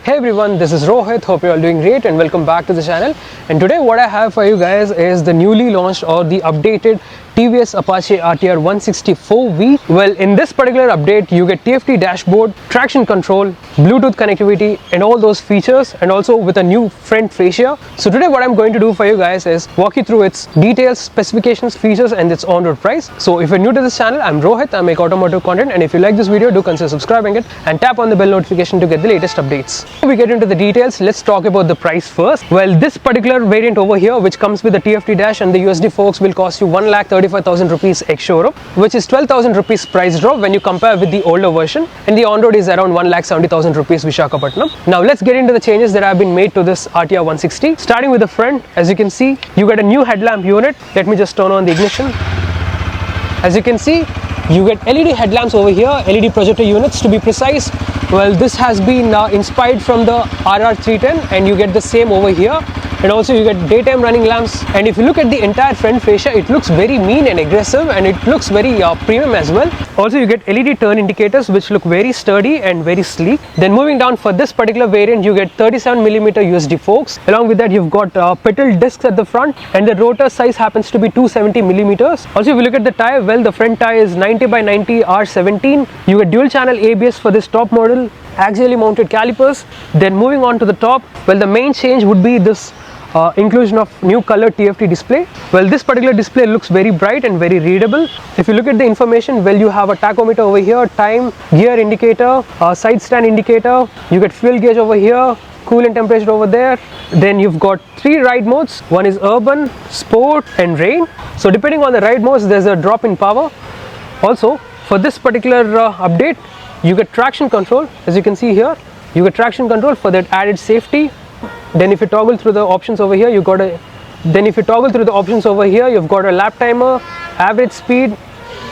Hey everyone, this is Rohit. Hope you are all doing great and welcome back to the channel. And today what I have for you guys is the newly launched or the updated TVS Apache RTR 164V. Well, in this particular update, you get TFT dashboard, traction control, Bluetooth connectivity and all those features, and also with a new front fascia. So today what I'm going to do for you guys is walk you through its details, specifications, features and its on-road price. So if you're new to this channel, I'm Rohit. I make automotive content, and if you like this video, do consider subscribing it and tap on the bell notification to get the latest updates. Before we get into the details, let's talk about the price first. Well, this particular variant over here, which comes with the TFT dash and the USD forks, will cost you 1,35,000 rupees ex-showroom, which is 12,000 rupees price drop when you compare with the older version, and the on-road is around 1,70,000 rupees Visakhapatnam. Now let's get into the changes that have been made to this RTR 160. Starting with the front, as you can see, you get a new headlamp unit. Let me just turn on the ignition. As you can see, you get LED headlamps over here, LED projector units to be precise. Well, this has been inspired from the RR310, and you get the same over here. And also you get daytime running lamps, and if you look at the entire front fascia, it looks very mean and aggressive, and it looks very premium as well. Also you get LED turn indicators which look very sturdy and very sleek. Then moving down, for this particular variant, you get 37mm USD forks. Along with that, you've got petal discs at the front, and the rotor size happens to be 270mm. Also if you look at the tire, well, the front tire is 90/90 R17. You get dual channel ABS for this top model, axially mounted calipers. Then moving on to the top, well, the main change would be this inclusion of new color TFT display. Well, this particular display looks very bright and very readable. If you look at the information, well, you have a tachometer over here, time, gear indicator, side stand indicator. You get fuel gauge over here, coolant temperature over there. Then you've got 3 ride modes. One is urban, sport and rain. So depending on the ride modes, there's a drop in power. Also for this particular update, you get traction control. As you can see here, you get traction control for that added safety. Then if you toggle through the options over here, you've got a lap timer, average speed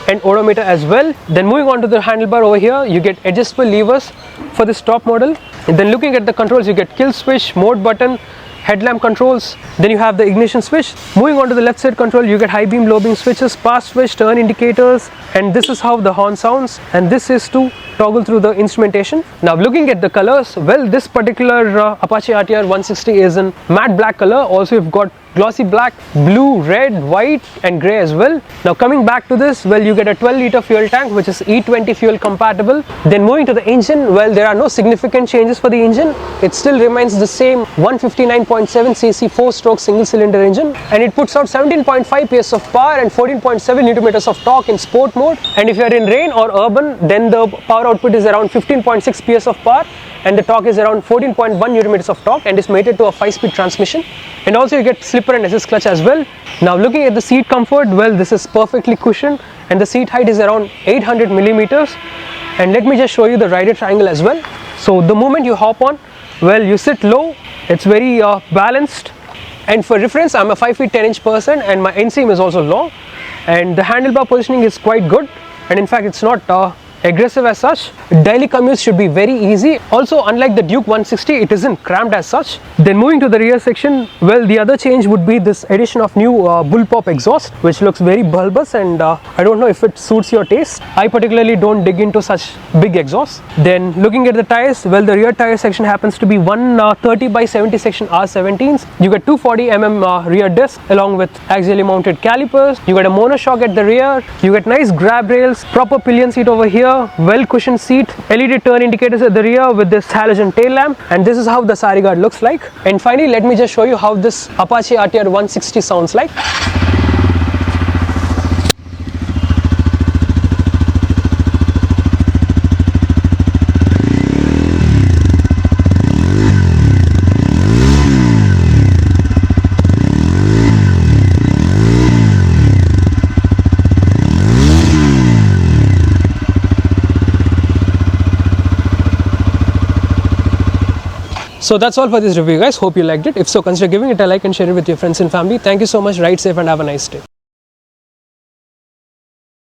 and odometer as well. Then moving on to the handlebar over here, you get adjustable levers for this top model. And then looking at the controls, you get kill switch, mode button, headlamp controls. Then you have the ignition switch. Moving on to the left side control, you get high beam, low beam switches, pass switch, turn indicators, and this is how the horn sounds, and this is to toggle through the instrumentation. Now looking at the colors, well, this particular Apache RTR 160 is in matte black color. Also you've got glossy black, blue, red, white and grey as well. Now coming back to this, well, you get a 12-liter fuel tank which is E20 fuel compatible. Then moving to the engine, well, there are no significant changes for the engine. It still remains the same 159.7cc 4-stroke single cylinder engine, and it puts out 17.5 PS of power and 14.7 Nm of torque in sport mode. And if you are in rain or urban, then the power output is around 15.6 PS of power and the torque is around 14.1 Nm of torque, and is mated to a 5-speed transmission. And also you get slipper and assist clutch as well. Now looking at the seat comfort, well, this is perfectly cushioned and the seat height is around 800mm. And let me just show you the rider triangle as well. So the moment you hop on, well, you sit low, it's very balanced. And for reference, I'm a 5 feet 10 inch person and my inseam is also long, and the handlebar positioning is quite good, and in fact it's not aggressive as such. Daily commutes should be very easy. Also, unlike the Duke 160, it isn't cramped as such. Then moving to the rear section, well, the other change would be this addition of new bullpup exhaust, which looks very bulbous, and I don't know if it suits your taste. I particularly don't dig into such big exhausts. Then looking at the tires, well, the rear tire section happens to be 130/70 section R17s. You get 240mm rear disc along with axially mounted calipers. You get a monoshock at the rear. You get nice grab rails, proper pillion seat over here, well cushioned seat, LED turn indicators at the rear with this halogen tail lamp, and this is how the sari guard looks like. And finally, let me just show you how this Apache RTR 160 sounds like. So that's all for this review, guys. Hope you liked it. If so, consider giving it a like and share it with your friends and family. Thank you so much. Ride safe and have a nice day.